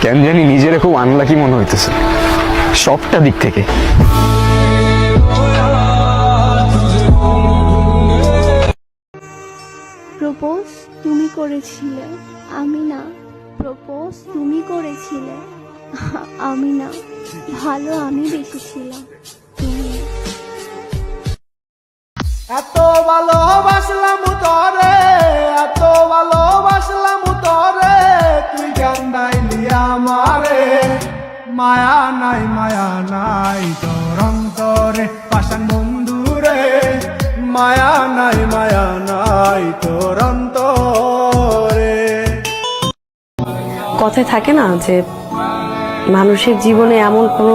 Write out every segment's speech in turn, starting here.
কেন জানি নিজের খুব আনলাকি মনে হইতেছে সবটা দিক থেকে। প্রপোজ তুমি করেছিলে, আমি না। প্রপোজ তুমি করেছিলে, আমি না। ভালো আমি বেশিছিলাম, তুমি। এত ভালোবাসলাম তোরে, এত ভালোবাসলাম তোরে, তুই কান্দাইলি আমারে। মায়া নাই তোর অন্তরে পাষাণ বন্ধুরে, মায়া নাই তোর অন্তরে। কথায় থাকে না যে মানুষের জীবনে এমন কোনো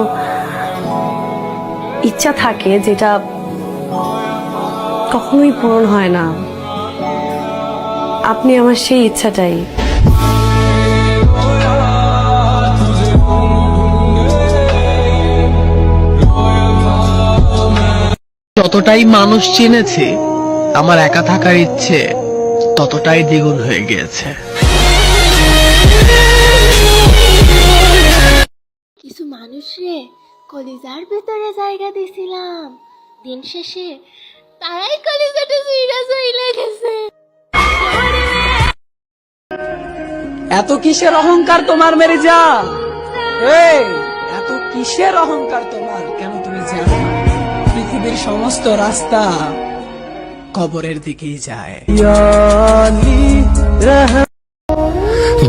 ইচ্ছা থাকে যেটা কখনোই পূরণ হয় না। আপনি আমার সেই ইচ্ছাটাই। যতটাই মানুষ চিনেছি, আমার একা থাকার ইচ্ছে ততটাই দ্বিগুণ হয়ে গিয়েছে। কিছু মানুষরে কলিজার ভেতরে জায়গা দিছিলাম, দিন শেষে তারাই কলিজাটা চুইরা চইলা গেছে। এত কিসের অহংকার তোমার মেরে যা? এত কিসের অহংকার তোমার? কেন তুমি জানো পৃথিবীর সমস্ত রাস্তা কবরের দিকেই যায়।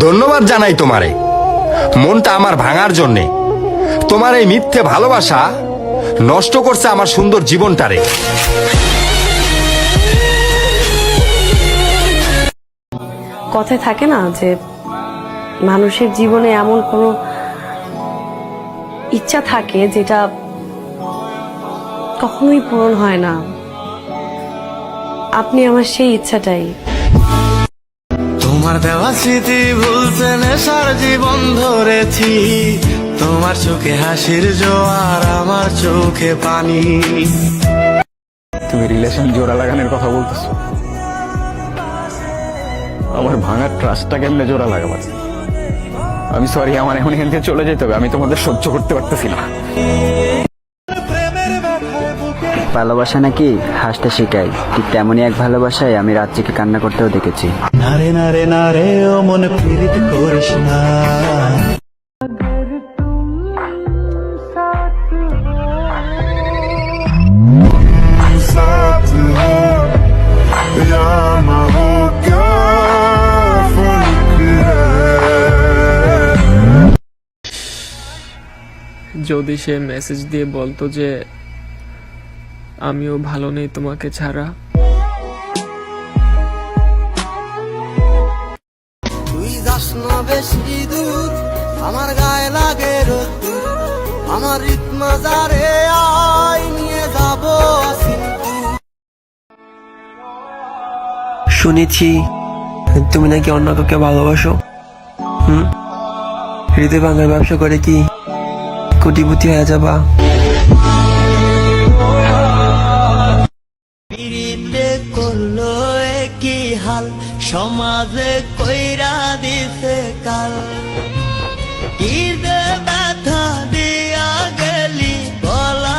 ধন্যবাদ জানাই তোমারে, মনটা আমার ভাঙার জন্যে। তোমার এই মিথ্যে ভালোবাসা নষ্ট করছে আমার সুন্দর জীবনটারে। কথায় থাকে না যে মানুষের জীবনে এমন কোনো ইচ্ছা থাকে যেটা কখনোই পূরণ হয় না। আপনি আমার সেই ইচ্ছাটাই। তোমার দেওয়া স্মৃতি ভুলতে নেশার জীবন ধরেছি, তোমার চোখে হাসির জোয়ার, আমার চোখে পানি। তুমি রিলেশন জোড়া লাগানোর কথা বলতেছো, আমার ভাঙার ট্রাস্টটা কেমনে জোড়া লাগাবো? আমি সরি, আমার এখন এখান থেকে চলে যেতে হবে, আমি তোমাদের সহ্য করতে পারতেছি না। ভালোবাসা নাকি হাসতে শেখায়, ঠিক তেমনই এক ভালোবাসায় আমি রাত্রিকে কান্না করতেও দেখেছি। নারে নারে নারে ও মন পীড়িত করিস না। যদি সে মেসেজ দিয়ে বলতো যে আমিও ভালো নেই তোমাকে ছাড়া। তুই যাস না বেশি দূর, আমার গায়ে লাগে রোদ্দুর, আমার রিতমা যারে আই নিয়ে যাব। শুনেছি তুমি নাকি অন্য কাউকে ভালোবাসো। হৃদয় ভাঙার ব্যবসা করে কি কোটিপতি হয়ে যাবা? করলো কি হাল, সমাজে কইরা দিছে কাল, কি ব্যথা দিয়া গেলি বলা।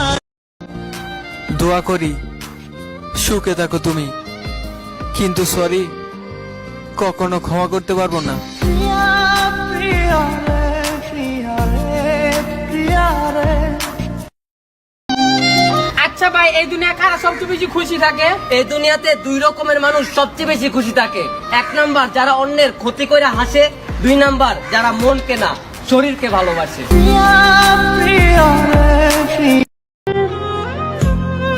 দোয়া করি সুখে থাকো তুমি, কিন্তু সরি কখনো ক্ষমা করতে পারবো না। আচ্ছা ভাই, এই দুনিয়া কারা সবচেয়ে বেশি খুশি থাকে? এই দুনিয়াতে দুই রকমের মানুষ সবচেয়ে বেশি খুশি থাকে। এক নাম্বার যারা অন্যের ক্ষতি করে হাসে, দুই নাম্বার যারা মনকে না শরীরকে ভালোবাসে।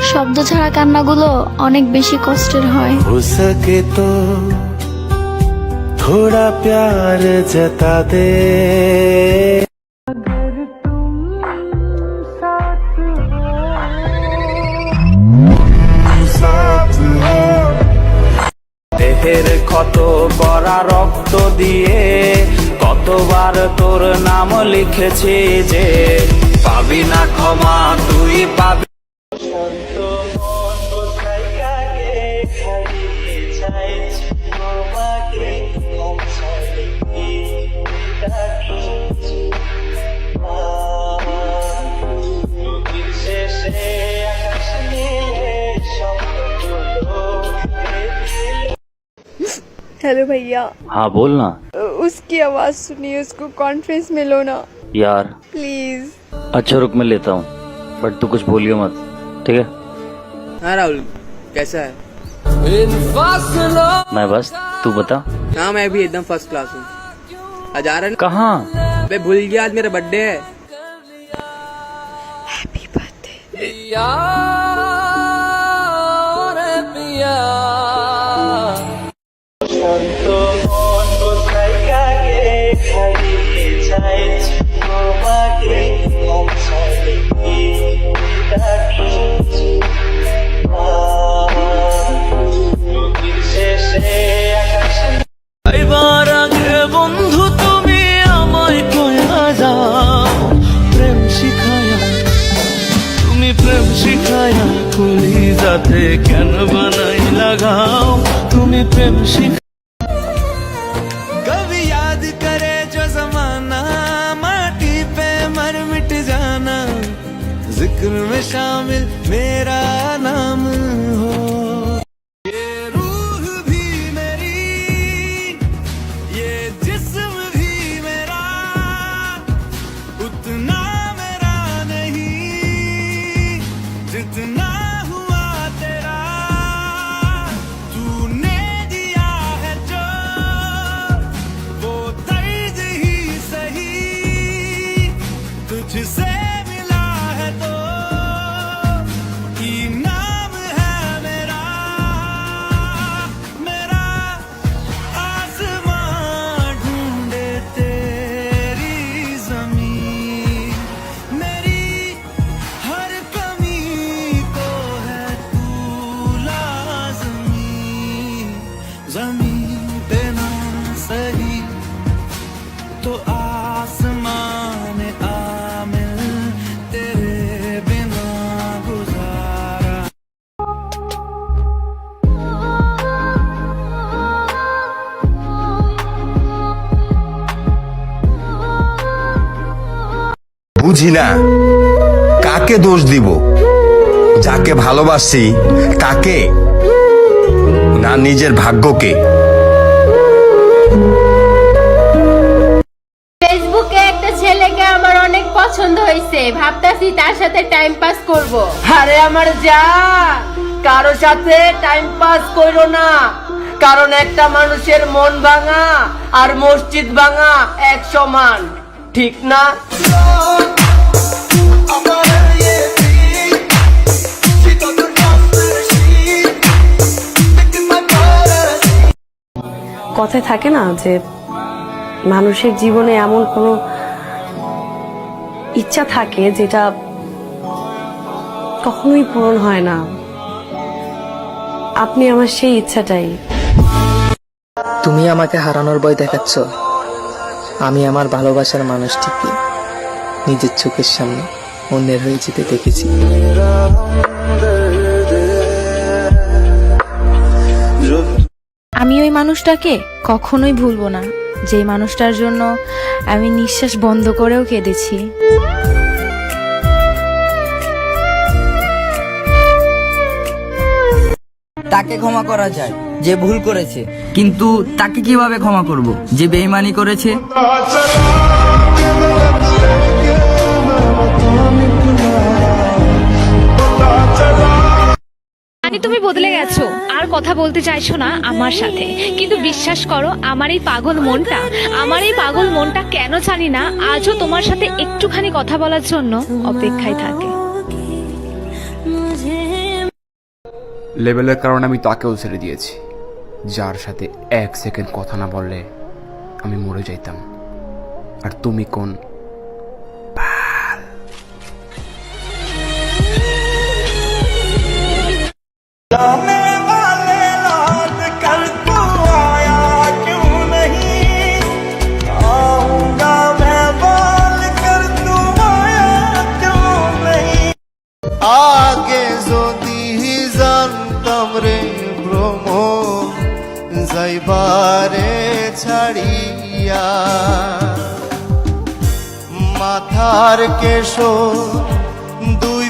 শব্দ ছাড়া কান্নাগুলো অনেক বেশি কষ্টের হয়। हो सके तो थोड़ा प्यार जता दे। দেহের ক্ষত করা রক্ত দিয়ে কতবার তোর নাম লিখেছি যে, পাবি না ক্ষমা তুই পাবি। তোমাকে हेलो भैया। हाँ बोल ना उसकी आवाज सुनिए, उसको कॉन्फ्रेंस में लो ना यार। प्लीज। अच्छा रुक मैं लेता हूँ, बट तू कुछ बोलियो मत, ठीक है? हाँ राहुल, कैसा है? मैं बस, तू बता। हाँ मैं भी एकदम फर्स्ट क्लास हूँ। आज आ रहा है? कहाँ? मैं भूल गया, आज मेरा बर्थडे है। Happy birthday. এবার আগে বন্ধু তুমি আমায় কয়া যাও, প্রেম শিখায়া তুমি প্রেম শিখায়া কলি যাতে কেন বানাই লাগাও তুমি প্রেম শিখা। कभी याद करे जो जमाना माटी पे मर मिट जाना, जिक्र में शामिल मेरा नाम हो। ये रूह भी मेरी, ये जिस्म भी मेरा, उतना मेरा नहीं जितना हुआ तेरा। तूने दिया है जो वो दर्द ही सही, तुझसे मिला है तो इनाम है मेरा। मेरा आसमां ढूंढे तेरी ज़मीन, मेरी हर कमी को है तू लाज़मी। ज़मीन पे ना सही तो आसमान आमिल तेरे बिना गुजारा। বুঝি না কাকে দোষ দিব, যাকে ভালোবাসি তাকে না নিজের ভাগ্যকে। ফেসবুকে একটা ছেলেকে আমার অনেক পছন্দ হয়েছে, ভাবতাছি তার সাথে টাইম পাস করব। আরে আমার জান, কারো সাথে টাইম পাস করো না, কারণ একটা মানুষের মন ভাঙা আর মসজিদ ভাঙা এক সমান, ঠিক না? কথায় থাকে না যে মানুষের জীবনে এমন কোনো ইচ্ছা থাকে যেটা কখনোই পূরণ হয় না। আপনি আমার সেই ইচ্ছাটাই। তুমি আমাকে হারানোর ভয় দেখাচ্ছ, আমি আমার ভালোবাসার মানুষটিকে নিজের চোখের সামনে অন্যের হয়ে যেতে দেখেছি। আমি ওই মানুষটাকে কখনোই ভুলবো না, যেই মানুষটার জন্য আমি নিঃশ্বাস বন্ধ করেও কেঁদেছি। তাকে ক্ষমা করা যায় যে ভুল করেছে, কিন্তু তাকে কিভাবে ক্ষমা করব যে বেঈমানি করেছে? তুমি বদলে গেছো, আর কথা বলতে চাইছো না আমার সাথে, কিন্তু বিশ্বাস করো আমার এই পাগল মনটা কেন জানি না আজও তোমার সাথে একটুখানি কথা বলার জন্য অপেক্ষায় থাকে। লেভেলের কারণে আমি তাকেও ছেড়ে দিয়েছি, যার সাথে 1 সেকেন্ড কথা না বললে আমি মরে যাইতাম। আর তুমি কোন আগে যদি জানতাম রে ভ্রম যাইবারে ছাড়িয়া, মাথার কেশর দুই